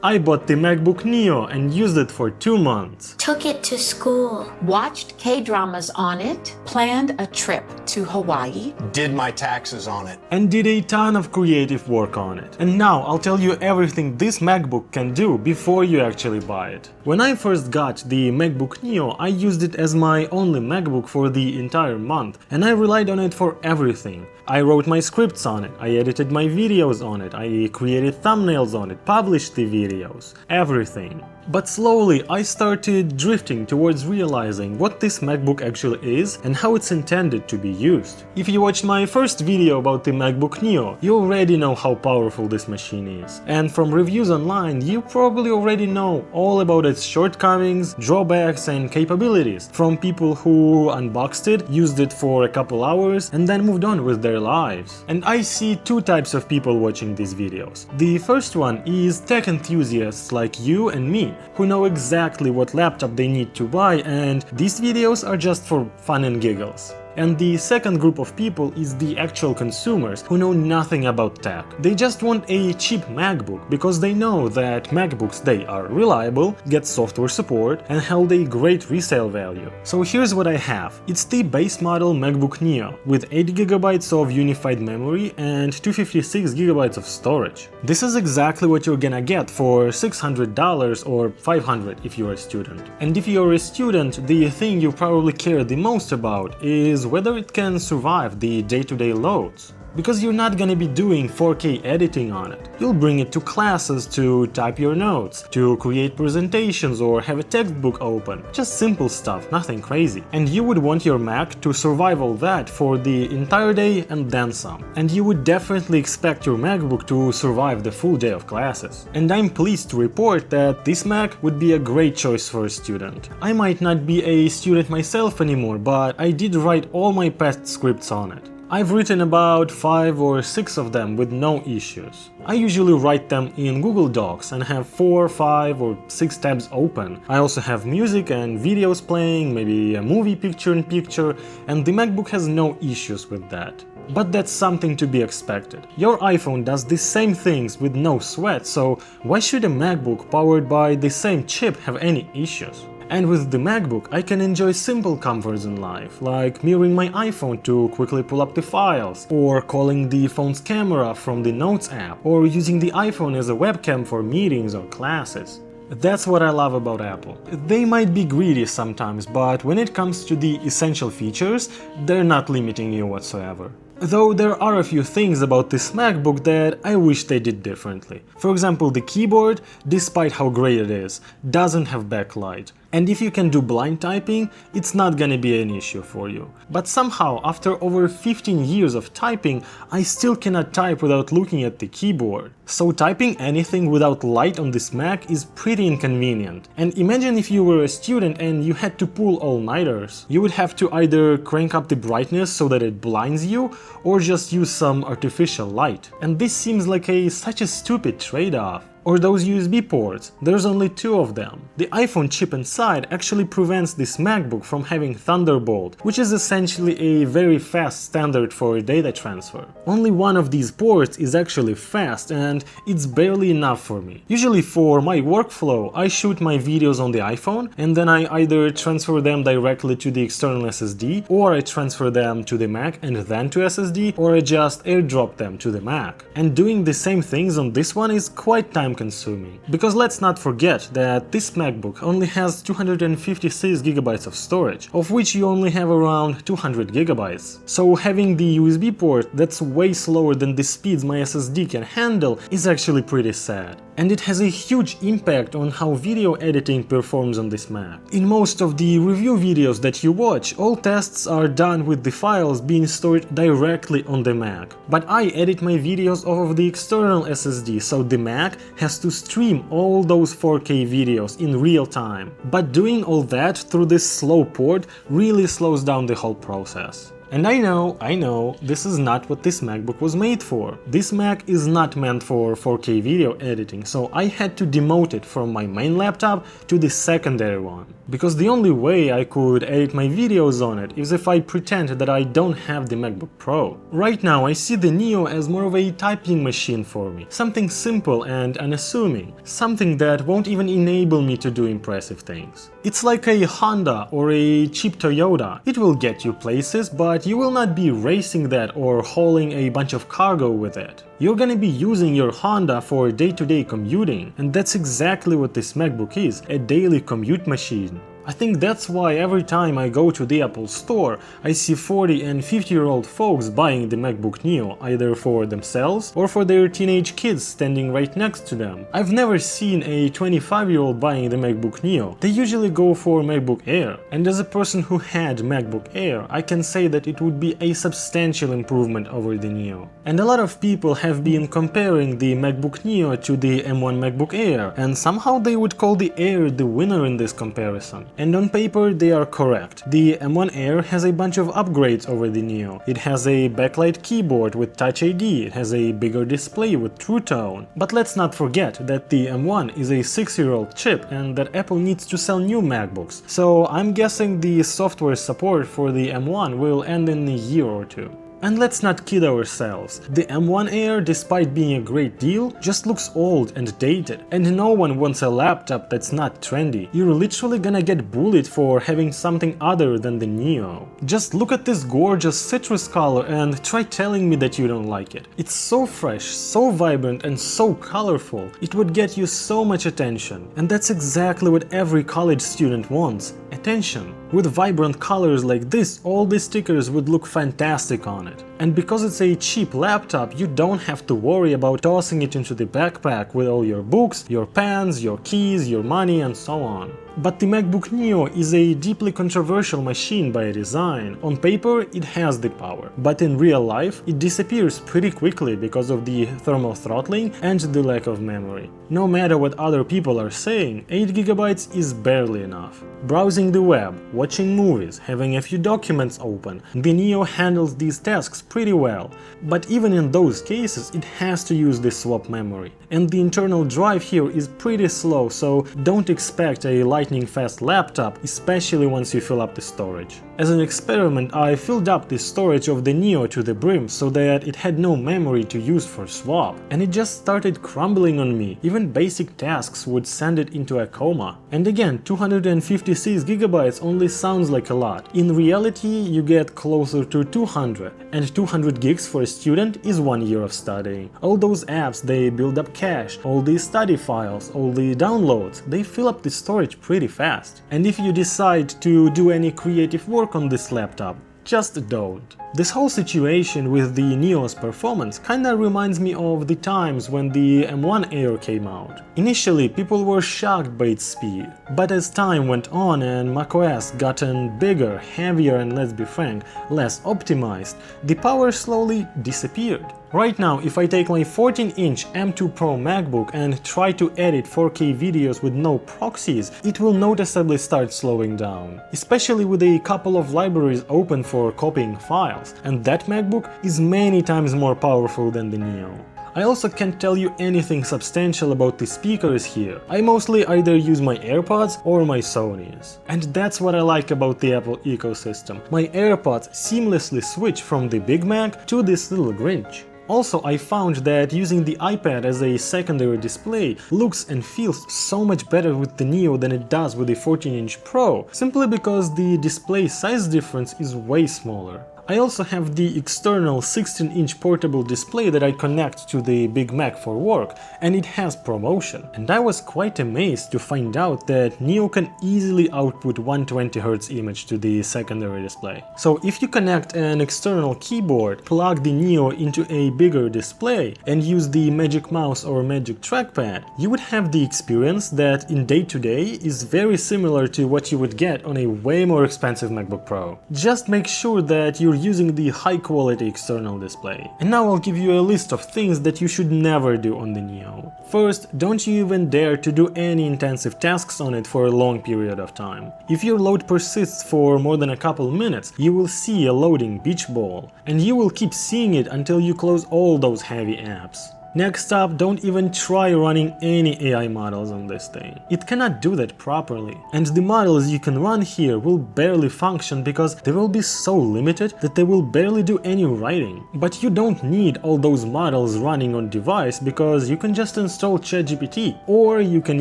I bought the MacBook Neo and used it for 2 months. Took it to school. Watched K-dramas on it, planned a trip to Hawaii, did my taxes on it, and did a ton of creative work on it. And now I'll tell you everything this MacBook can do before you actually buy it. When I first got the MacBook Neo, I used it as my only MacBook for the entire month, and I relied on it for everything. I wrote my scripts on it, I edited my videos on it, I created thumbnails on it, published the videos, everything. But slowly I started drifting towards realizing what this MacBook actually is and how it's intended to be used. If you watched my first video about the MacBook Neo, you already know how powerful this machine is. And from reviews online, you probably already know all about its shortcomings, drawbacks and capabilities from people who unboxed it, used it for a couple hours and then moved on with their lives. And I see two types of people watching these videos. The first one is tech enthusiasts like you and me, who know exactly what laptop they need to buy, and these videos are just for fun and giggles. And the second group of people is the actual consumers who know nothing about tech. They just want a cheap MacBook because they know that MacBooks, they are reliable, get software support and hold a great resale value. So here's what I have. It's the base model MacBook Neo with 8GB of unified memory and 256GB of storage. This is exactly what you're gonna get for $600 or $500 if you're a student. And if you're a student, the thing you probably care the most about is whether it can survive the day-to-day loads. Because you're not gonna be doing 4K editing on it. You'll bring it to classes to type your notes, to create presentations or have a textbook open. Just simple stuff, nothing crazy. And you would want your Mac to survive all that for the entire day and then some. And you would definitely expect your MacBook to survive the full day of classes. And I'm pleased to report that this Mac would be a great choice for a student. I might not be a student myself anymore, but I did write all my past scripts on it. I've written about 5 or 6 of them with no issues. I usually write them in Google Docs and have 4, 5 or 6 tabs open. I also have music and videos playing, maybe a movie picture-in-picture, and the MacBook has no issues with that. But that's something to be expected. Your iPhone does the same things with no sweat, so why should a MacBook powered by the same chip have any issues? And with the MacBook, I can enjoy simple comforts in life, like mirroring my iPhone to quickly pull up the files, or calling the phone's camera from the Notes app, or using the iPhone as a webcam for meetings or classes. That's what I love about Apple. They might be greedy sometimes, but when it comes to the essential features, they're not limiting you whatsoever. Though there are a few things about this MacBook that I wish they did differently. For example, the keyboard, despite how great it is, doesn't have backlight. And if you can do blind typing, it's not gonna be an issue for you. But somehow, after over 15 years of typing, I still cannot type without looking at the keyboard. So typing anything without light on this Mac is pretty inconvenient. And imagine if you were a student and you had to pull all-nighters. You would have to either crank up the brightness so that it blinds you, or just use some artificial light. And this seems like such a stupid trade-off. Or those USB ports, there's only 2 of them. The iPhone chip inside actually prevents this MacBook from having Thunderbolt, which is essentially a very fast standard for data transfer. Only one of these ports is actually fast and it's barely enough for me. Usually for my workflow, I shoot my videos on the iPhone and then I either transfer them directly to the external SSD, or I transfer them to the Mac and then to SSD, or I just airdrop them to the Mac. And doing the same things on this one is quite time consuming. Because let's not forget that this MacBook only has 256GB of storage, of which you only have around 200GB. So having the USB port that's way slower than the speeds my SSD can handle is actually pretty sad. And it has a huge impact on how video editing performs on this Mac. In most of the review videos that you watch, all tests are done with the files being stored directly on the Mac. But I edit my videos off of the external SSD, so the Mac has to stream all those 4K videos in real time. But doing all that through this slow port really slows down the whole process. And I know, this is not what this MacBook was made for. This Mac is not meant for 4K video editing, so I had to demote it from my main laptop to the secondary one. Because the only way I could edit my videos on it is if I pretend that I don't have the MacBook Pro. Right now I see the Neo as more of a typing machine for me, something simple and unassuming, something that won't even enable me to do impressive things. It's like a Honda or a cheap Toyota. It will get you places, but you will not be racing that or hauling a bunch of cargo with it. You're gonna be using your Honda for day-to-day commuting, and that's exactly what this MacBook is, a daily commute machine. I think that's why every time I go to the Apple Store, I see 40 and 50-year-old folks buying the MacBook Neo, either for themselves or for their teenage kids standing right next to them. I've never seen a 25-year-old buying the MacBook Neo. They usually go for MacBook Air. And as a person who had MacBook Air, I can say that it would be a substantial improvement over the Neo. And a lot of people have been comparing the MacBook Neo to the M1 MacBook Air, and somehow they would call the Air the winner in this comparison. And on paper they are correct. The M1 Air has a bunch of upgrades over the Neo. It has a backlight keyboard with Touch ID, it has a bigger display with True Tone. But let's not forget that the M1 is a 6-year-old chip and that Apple needs to sell new MacBooks. So I'm guessing the software support for the M1 will end in a year or two. And let's not kid ourselves, the M1 Air, despite being a great deal, just looks old and dated, and no one wants a laptop that's not trendy. You're literally gonna get bullied for having something other than the Neo. Just look at this gorgeous citrus color and try telling me that you don't like it. It's so fresh, so vibrant and so colorful, it would get you so much attention. And that's exactly what every college student wants, attention. With vibrant colors like this, all the stickers would look fantastic on it. And because it's a cheap laptop, you don't have to worry about tossing it into the backpack with all your books, your pens, your keys, your money and so on. But the MacBook Neo is a deeply controversial machine by design. On paper, it has the power, but in real life, it disappears pretty quickly because of the thermal throttling and the lack of memory. No matter what other people are saying, 8GB is barely enough. Browsing the web, watching movies, having a few documents open, the Neo handles these tasks pretty well. But even in those cases, it has to use the swap memory. And the internal drive here is pretty slow, so don't expect a lightning-fast laptop, especially once you fill up the storage. As an experiment, I filled up the storage of the Neo to the brim so that it had no memory to use for swap, and it just started crumbling on me. Even basic tasks would send it into a coma. And again, 256GB only sounds like a lot. In reality, you get closer to 200, and 200 gigs for a student is 1 year of studying. All those apps, they build up cache, all the study files, all the downloads, they fill up the storage pretty fast. And if you decide to do any creative work on this laptop, just don't. This whole situation with the Neo's performance kinda reminds me of the times when the M1 Air came out. Initially, people were shocked by its speed, but as time went on and macOS gotten bigger, heavier and, let's be frank, less optimized, the power slowly disappeared. Right now, if I take my 14-inch M2 Pro MacBook and try to edit 4K videos with no proxies, it will noticeably start slowing down, especially with a couple of libraries open for copying files, and that MacBook is many times more powerful than the Neo. I also can't tell you anything substantial about the speakers here. I mostly either use my AirPods or my Sony's. And that's what I like about the Apple ecosystem. My AirPods seamlessly switch from the Big Mac to this little Grinch. Also, I found that using the iPad as a secondary display looks and feels so much better with the Neo than it does with the 14-inch Pro, simply because the display size difference is way smaller. I also have the external 16-inch portable display that I connect to the Big Mac for work, and it has ProMotion. And I was quite amazed to find out that Neo can easily output 120Hz image to the secondary display. So if you connect an external keyboard, plug the Neo into a bigger display, and use the Magic Mouse or Magic Trackpad, you would have the experience that in day-to-day is very similar to what you would get on a way more expensive MacBook Pro. Just make sure that you're using the high-quality external display. And now I'll give you a list of things that you should never do on the Neo. First, don't you even dare to do any intensive tasks on it for a long period of time. If your load persists for more than a couple minutes, you will see a loading beach ball, and you will keep seeing it until you close all those heavy apps. Next up, don't even try running any AI models on this thing. It cannot do that properly. And the models you can run here will barely function because they will be so limited that they will barely do any writing. But you don't need all those models running on device because you can just install ChatGPT, or you can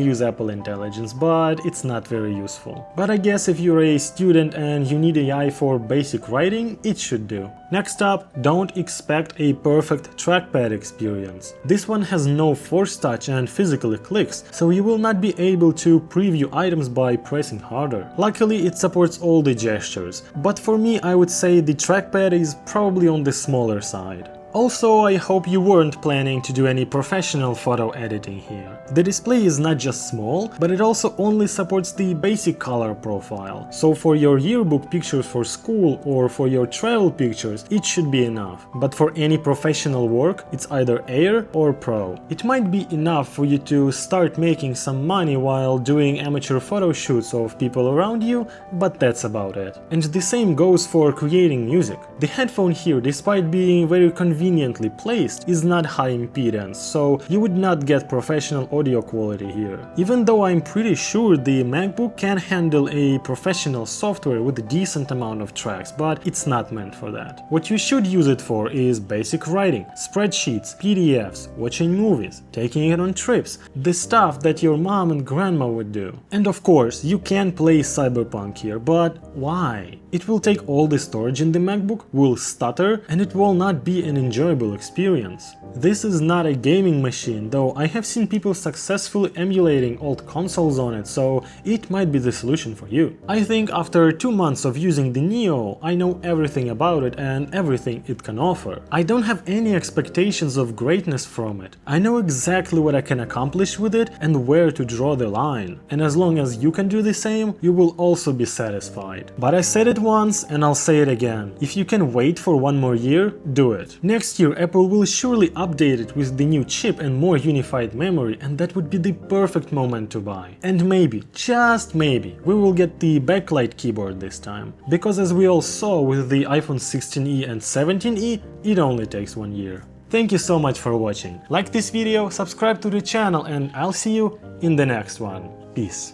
use Apple Intelligence, but it's not very useful. But I guess if you're a student and you need AI for basic writing, it should do. Next up, don't expect a perfect trackpad experience. This one has no force touch and physical clicks, so you will not be able to preview items by pressing harder. Luckily, it supports all the gestures, but for me I would say the trackpad is probably on the smaller side. Also, I hope you weren't planning to do any professional photo editing here. The display is not just small, but it also only supports the basic color profile. So for your yearbook pictures for school or for your travel pictures, it should be enough. But for any professional work, it's either Air or Pro. It might be enough for you to start making some money while doing amateur photo shoots of people around you, but that's about it. And the same goes for creating music. The headphone here, despite being very conveniently placed, is not high impedance, so you would not get professional audio quality here. Even though I'm pretty sure the MacBook can handle a professional software with a decent amount of tracks, but it's not meant for that. What you should use it for is basic writing, spreadsheets, PDFs, watching movies, taking it on trips, the stuff that your mom and grandma would do. And of course, you can play Cyberpunk here, but why? It will take all the storage in the MacBook, will stutter, and it will not be an enjoyable experience. This is not a gaming machine, though I have seen people successfully emulating old consoles on it, so it might be the solution for you. I think after 2 months of using the Neo, I know everything about it and everything it can offer. I don't have any expectations of greatness from it. I know exactly what I can accomplish with it and where to draw the line. And as long as you can do the same, you will also be satisfied. But I said it once and I'll say it again. If you can wait for 1 more year, do it. Next year, Apple will surely update it with the new chip and more unified memory, and that would be the perfect moment to buy. And maybe, just maybe, we will get the backlight keyboard this time. Because as we all saw with the iPhone 16e and 17e, it only takes 1 year. Thank you so much for watching. Like this video, subscribe to the channel, and I'll see you in the next one. Peace.